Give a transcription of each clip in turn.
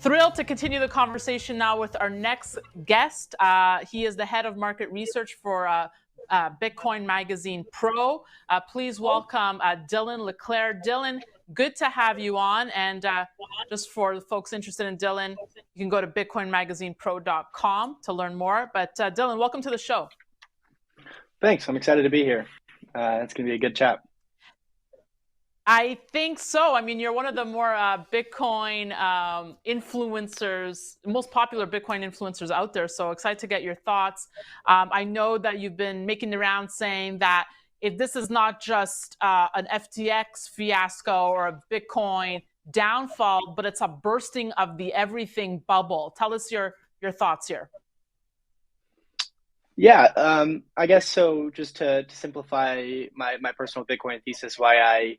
Thrilled to continue the conversation now with our next guest. He is the head of market research for Bitcoin Magazine Pro. Please welcome Dylan LeClair. Dylan, good to have you on. And just for the folks interested in Dylan, you can go to bitcoinmagazinepro.com to learn more. But Dylan, welcome to the show. Thanks. I'm excited to be here. It's going to be a good chat. I think so. I mean, you're one of the more Bitcoin influencers, most popular Bitcoin influencers out there. So excited to get your thoughts. I know that you've been making the round saying that if this is not just an FTX fiasco or a Bitcoin downfall, but it's a bursting of the everything bubble. Tell us your thoughts here. Yeah, I guess so. Just to simplify my personal Bitcoin thesis, why I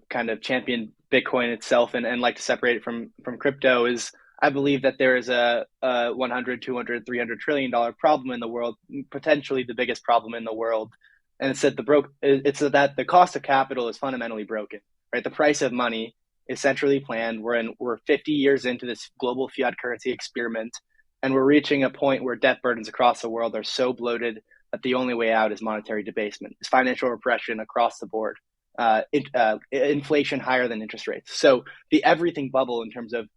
kind of champion Bitcoin itself and like to separate it from crypto is I believe that there is a 100, 200, 300 trillion dollar problem in the world, potentially the biggest problem in the world. And it's that the cost of capital is fundamentally broken, right? The price of money is centrally planned. We're 50 years into this global fiat currency experiment, and we're reaching a point where debt burdens across the world are so bloated that the only way out is monetary debasement, is financial repression across the board. Inflation higher than interest rates. So the everything bubble in terms of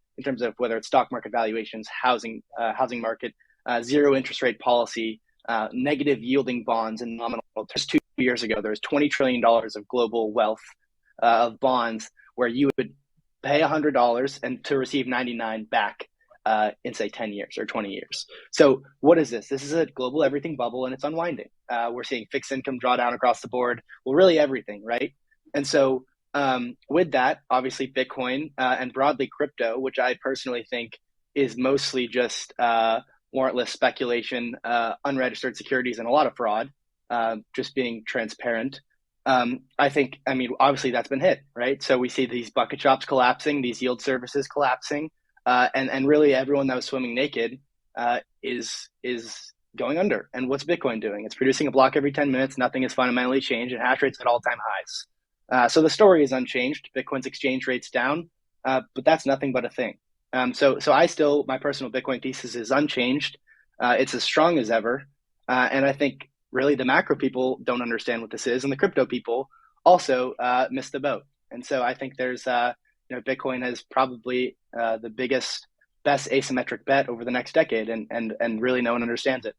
whether it's stock market valuations, housing market, zero interest rate policy, negative yielding bonds and nominal. Just 2 years ago, there was $20 trillion of global wealth of bonds where you would pay $100 and to receive 99 back in say 10 years or 20 years. So what is this? This is a global everything bubble and it's unwinding. We're seeing fixed income drawdown across the board. Well, really everything, right? And so with that, obviously Bitcoin and broadly crypto, which I personally think is mostly just warrantless speculation, unregistered securities, and a lot of fraud, just being transparent. Obviously that's been hit, right? So we see these bucket shops collapsing, these yield services collapsing, and really everyone that was swimming naked is going under. And what's Bitcoin doing? It's producing a block every 10 minutes. Nothing has fundamentally changed, and hash rate's at all-time highs. So the story is unchanged. Bitcoin's exchange rate's down, but that's nothing but a thing. So my personal Bitcoin thesis is unchanged. It's as strong as ever. And I think really the macro people don't understand what this is, and the crypto people also missed the boat. And so I think there's, Bitcoin has probably the biggest, best asymmetric bet over the next decade, and really no one understands it.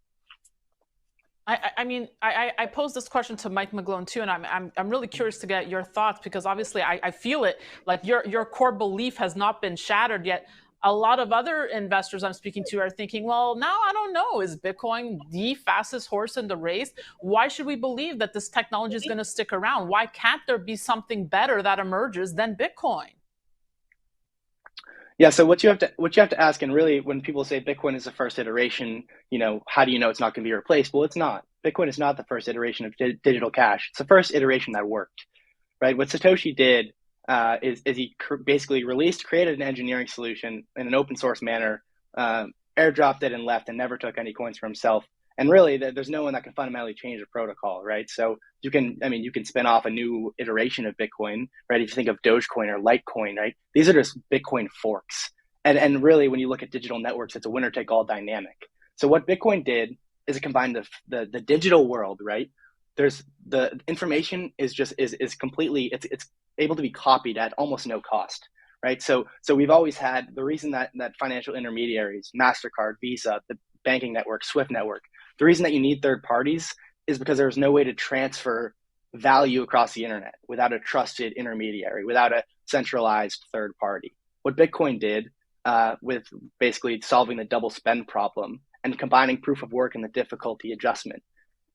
I posed this question to Mike McGlone too, and I'm really curious to get your thoughts because obviously I feel it like your core belief has not been shattered yet. A lot of other investors I'm speaking to are thinking, well, now I don't know, is Bitcoin the fastest horse in the race? Why should we believe that this technology is going to stick around? Why can't there be something better that emerges than Bitcoin? Yeah, so what you have to ask, and really when people say Bitcoin is the first iteration, how do you know it's not going to be replaced? Well, it's not. Bitcoin is not the first iteration of digital cash. It's the first iteration that worked, right? What Satoshi did is he basically created an engineering solution in an open source manner, airdropped it and left, and never took any coins for himself. And really, there's no one that can fundamentally change the protocol, right? So you can spin off a new iteration of Bitcoin, right? If you think of Dogecoin or Litecoin, right? These are just Bitcoin forks. And really, when you look at digital networks, it's a winner-take-all dynamic. So what Bitcoin did is it combined the digital world, right? There's the information is completely, it's able to be copied at almost no cost, right? So we've always had the reason that financial intermediaries, MasterCard, Visa, the banking network, Swift network, the reason that you need third parties is because there's no way to transfer value across the internet without a trusted intermediary, without a centralized third party. What Bitcoin did with basically solving the double spend problem and combining proof of work and the difficulty adjustment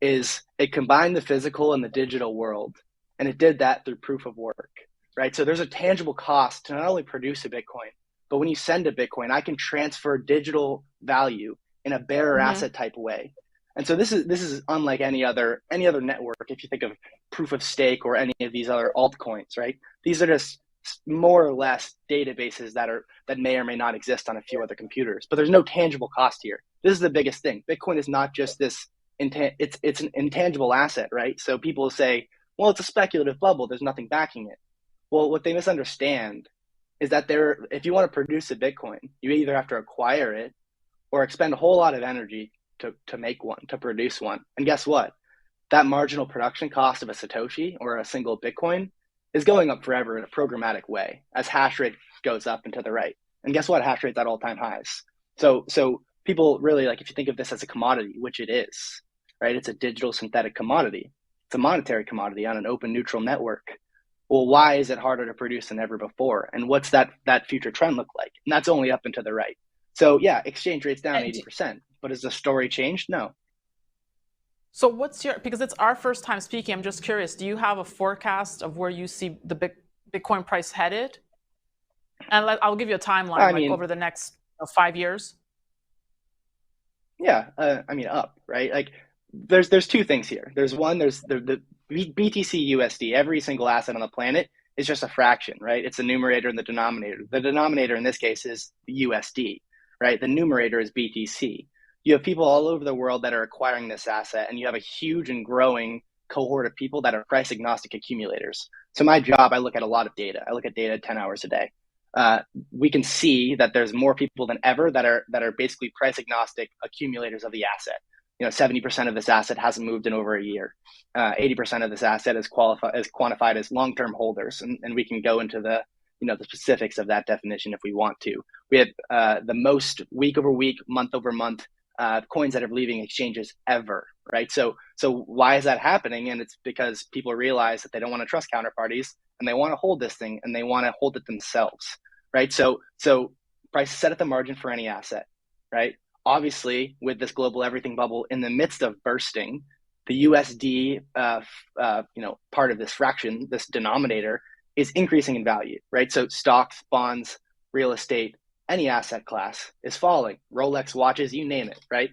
is it combined the physical and the digital world. And it did that through proof of work, right? So there's a tangible cost to not only produce a Bitcoin, but when you send a Bitcoin, I can transfer digital value in a bearer asset type way. And so this is unlike any other network. If you think of proof of stake or any of these other altcoins, right? These are just more or less databases that may or may not exist on a few other computers, but there's no tangible cost here. This is the biggest thing. Bitcoin is not just this, it's an intangible asset, right? So people say, well, it's a speculative bubble. There's nothing backing it. Well, what they misunderstand is that if you want to produce a Bitcoin, you either have to acquire it or expend a whole lot of energy to make one, to produce one. And guess what? That marginal production cost of a Satoshi or a single Bitcoin is going up forever in a programmatic way as hash rate goes up and to the right. And guess what? Hash rate's at all-time highs. So people really, like, if you think of this as a commodity, which it is, right? It's a digital synthetic commodity. It's a monetary commodity on an open neutral network. Well, why is it harder to produce than ever before? And what's that future trend look like? And that's only up and to the right. So yeah, exchange rate's down 80%, but has the story changed? No. So what's because it's our first time speaking, I'm just curious, do you have a forecast of where you see the Bitcoin price headed? And I'll give you a timeline, over the next 5 years. Yeah, up, right? Like there's two things here. There's the BTC USD. Every single asset on the planet is just a fraction, right? It's the numerator and the denominator. The denominator in this case is USD, right? The numerator is BTC. You have people all over the world that are acquiring this asset, and you have a huge and growing cohort of people that are price agnostic accumulators. So my job, I look at a lot of data. I look at data 10 hours a day. We can see that there's more people than ever that are basically price agnostic accumulators of the asset. 70% of this asset hasn't moved in over a year. 80% of this asset is quantified as long-term holders, and we can go into the specifics of that definition if we want to. We have the most week over week, month over month coins that are leaving exchanges ever, right? So why is that happening? And it's because people realize that they don't want to trust counterparties, and they want to hold this thing, and they want to hold it themselves, right? So price is set at the margin for any asset, right? Obviously, with this global everything bubble in the midst of bursting, the USD, part of this fraction, this denominator, is increasing in value, right? So stocks, bonds, real estate, any asset class is falling. Rolex watches, you name it, right?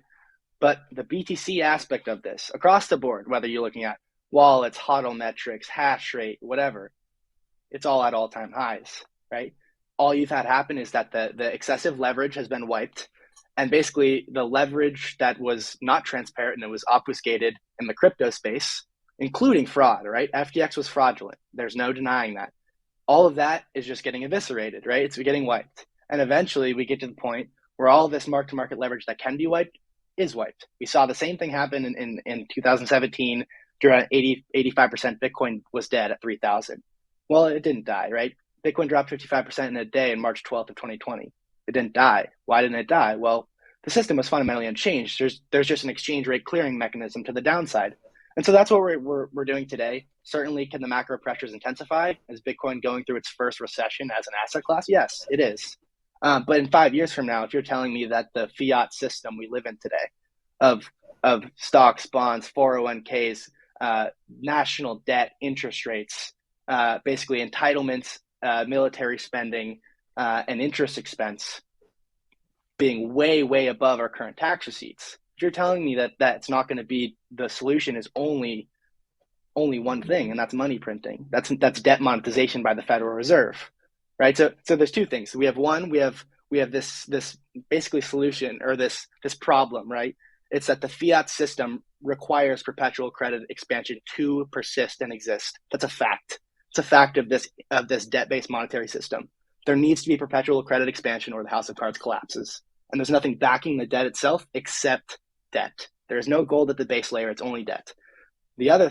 But the BTC aspect of this, across the board, whether you're looking at wallets, HODL metrics, hash rate, whatever, it's all at all-time highs, right? All you've had happen is that the excessive leverage has been wiped. And basically, the leverage that was not transparent and it was obfuscated in the crypto space, including fraud, right? FTX was fraudulent. There's no denying that. All of that is just getting eviscerated, right? It's getting wiped. And eventually, we get to the point where all of this mark-to-market leverage that can be wiped is wiped. We saw the same thing happen in 2017 during 85% Bitcoin was dead at 3,000. Well, it didn't die, right? Bitcoin dropped 55% in a day in March 12th of 2020. It didn't die. Why didn't it die? Well, the system was fundamentally unchanged. There's just an exchange rate clearing mechanism to the downside. And so that's what we're doing today. Certainly, can the macro pressures intensify? Is Bitcoin going through its first recession as an asset class? Yes, it is. But in 5 years from now, if you're telling me that the fiat system we live in today of stocks, bonds, 401ks, national debt, interest rates, basically entitlements, military spending, and interest expense being way, way above our current tax receipts, if you're telling me that that's not going to be the solution is only one thing, and that's money printing. That's debt monetization by the Federal Reserve, right? So there's two things. We have this basically solution or this problem, right? It's that the fiat system requires perpetual credit expansion to persist and exist. That's a fact. It's a fact of this debt-based monetary system. There needs to be perpetual credit expansion or the house of cards collapses. And there's nothing backing the debt itself except debt. There is no gold at the base layer. It's only debt. The other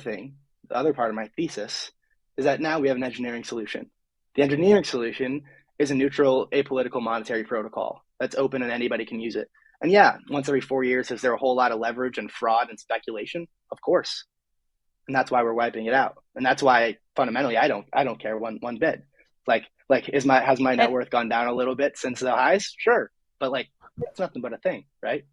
part of my thesis is that now we have an engineering solution. The engineering solution is a neutral, apolitical monetary protocol that's open and anybody can use it. And yeah, once every 4 years, is there a whole lot of leverage and fraud and speculation? Of course. And that's why we're wiping it out. And that's why fundamentally I don't care one bit. Like has my net worth gone down a little bit since the highs? Sure. But it's nothing but a thing, right?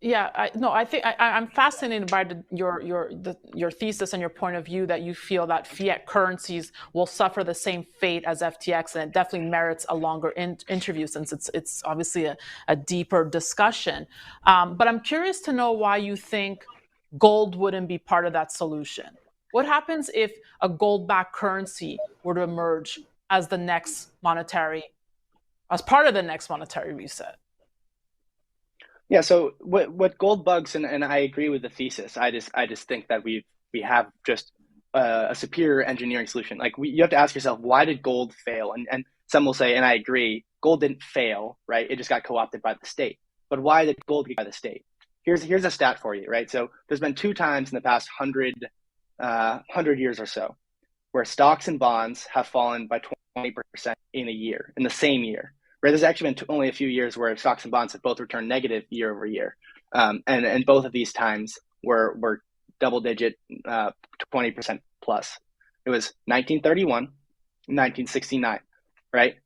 Yeah, I think I'm fascinated by your thesis and your point of view that you feel that fiat currencies will suffer the same fate as FTX, and it definitely merits a longer interview since it's obviously a deeper discussion. But I'm curious to know why you think gold wouldn't be part of that solution. What happens if a gold-backed currency were to emerge as part of the next monetary reset? Yeah. So what gold bugs, and I agree with the thesis. I just think that we have just a superior engineering solution. Like you have to ask yourself, why did gold fail? And some will say, and I agree, gold didn't fail, right? It just got co-opted by the state. But why did gold get by the state? Here's a stat for you, right? So there's been 2 times in the past 100 years or so where stocks and bonds have fallen by 20% in a year, in the same year. Right? There's actually been only a few years where stocks and bonds have both returned negative year over year. And both of these times were double digit 20% plus. It was 1931, 1969, right?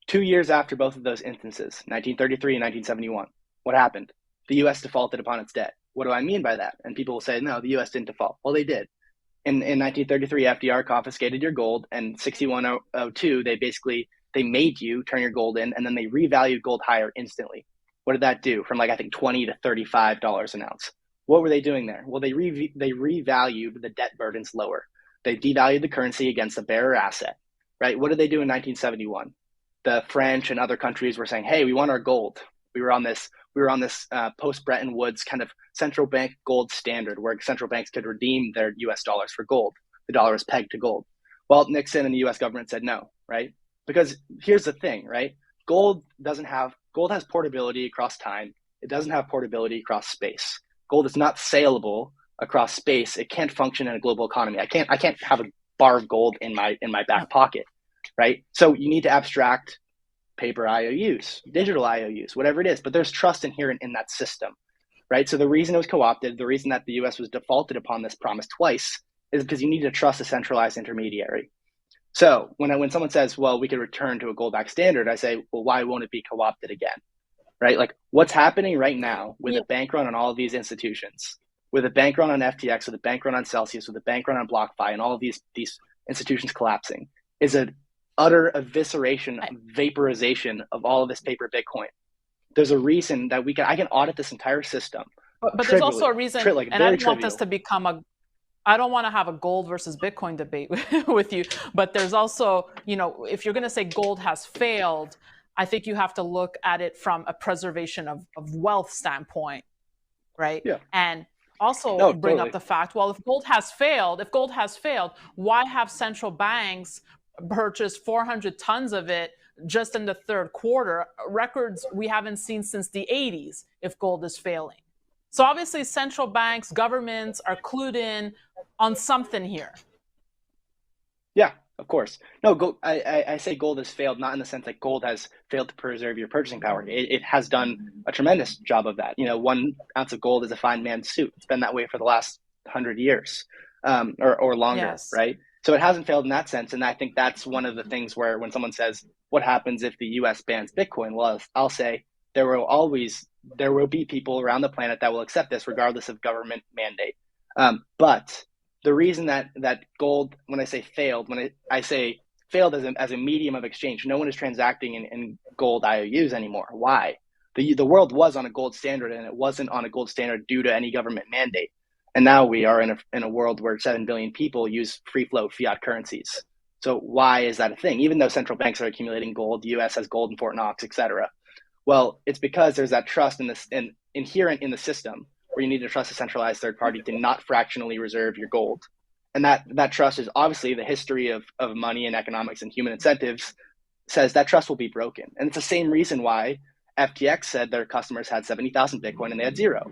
2 years after both of those instances, 1933 and 1971, what happened? The U.S. defaulted upon its debt. What do I mean by that? And people will say, no, the U.S. didn't default. Well, they did. In 1933, FDR confiscated your gold, and 6102, they made you turn your gold in, and then they revalued gold higher instantly. What did that do? From I think $20 to $35 an ounce. What were they doing there? Well, they revalued the debt burdens lower. They devalued the currency against a bearer asset, right? What did they do in 1971? The French and other countries were saying, hey, we want our gold. We were on this post-Bretton Woods kind of central bank gold standard where central banks could redeem their US dollars for gold. The dollar was pegged to gold. Well, Nixon and the US government said no, right? Because here's the thing, right? Gold has portability across time. It doesn't have portability across space. Gold is not saleable across space. It can't function in a global economy. I can't have a bar of gold in my back pocket, right? So you need to abstract paper IOUs, digital IOUs, whatever it is, but there's trust inherent in that system, right? So the reason it was co-opted, the reason that the US was defaulted upon this promise twice is because you need to trust a centralized intermediary. So when someone says, well, we could return to a gold-backed standard, I say, well, why won't it be co-opted again, right? Like what's happening right now with a bank run on all of these institutions, with a bank run on FTX, with a bank run on Celsius, with a bank run on BlockFi, and all of these institutions collapsing is an utter evisceration, vaporization of all of this paper Bitcoin. There's a reason that I can audit this entire system. But there's also a reason, and I don't want this to become I don't want to have a gold versus Bitcoin debate with you, but there's also, if you're going to say gold has failed, I think you have to look at it from a preservation of wealth standpoint, right? Yeah. And also bring up the fact, well, if gold has failed, why have central banks purchased 400 tons of it just in the third quarter? Records we haven't seen since the 80s if gold is failing. So obviously central banks, governments are clued in on something here. Yeah, of course. No, I say gold has failed, not in the sense that gold has failed to preserve your purchasing power. It has done a tremendous job of that. 1 ounce of gold is a fine man's suit. It's been that way for the last 100 years or longer, yes. Right? So it hasn't failed in that sense. And I think that's one of the things where when someone says, what happens if the US bans Bitcoin? Well, I'll say there will be people around the planet that will accept this regardless of government mandate. But the reason that gold, when I say failed, I say failed as a medium of exchange, no one is transacting in gold IOUs anymore. Why? The world was on a gold standard, and it wasn't on a gold standard due to any government mandate. And now we are in a world where 7 billion people use free flow fiat currencies. So why is that a thing? Even though central banks are accumulating gold, the US has gold in Fort Knox, et cetera. Well, it's because there's that trust inherent in the system where you need to trust a centralized third party to not fractionally reserve your gold. And that trust is obviously the history of money and economics and human incentives says that trust will be broken. And it's the same reason why FTX said their customers had 70,000 Bitcoin and they had 0,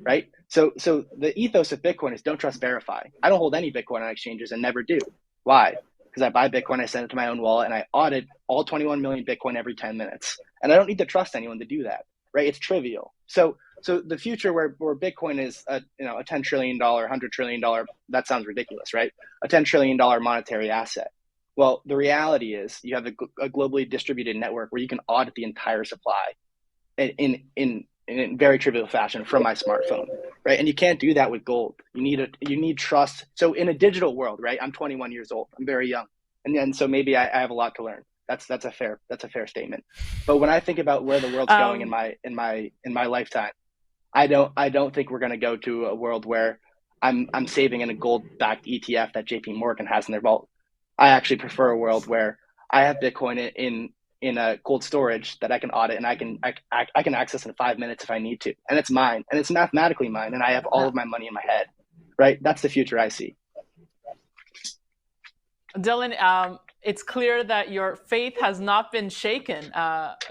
right? So the ethos of Bitcoin is don't trust, verify. I don't hold any Bitcoin on exchanges and never do. Why? Because I buy Bitcoin, I send it to my own wallet, and I audit all 21 million Bitcoin every 10 minutes. And I don't need to trust anyone to do that, right? It's trivial. So the future where Bitcoin is a $10 trillion, $100 trillion, that sounds ridiculous, right? A $10 trillion monetary asset. Well, the reality is you have a globally distributed network where you can audit the entire supply in very trivial fashion from my smartphone, right? And you can't do that with gold. You need trust. So in a digital world, right? I'm 21 years old. I'm very young, and so maybe I have a lot to learn. That's a fair statement. But when I think about where the world's going in my lifetime, I don't think we're going to go to a world where I'm saving in a gold-backed ETF that JP Morgan has in their vault. I actually prefer a world where I have Bitcoin in a cold storage that I can audit, and I can access in 5 minutes if I need to, and it's mine, and it's mathematically mine, and I have all of my money in my head, right? That's the future I see. Dylan, it's clear that your faith has not been shaken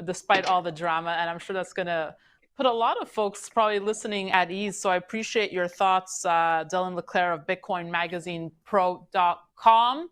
despite all the drama, and I'm sure that's going to put a lot of folks probably listening at ease. So I appreciate your thoughts, Dylan LeClair of BitcoinMagazinePro.com.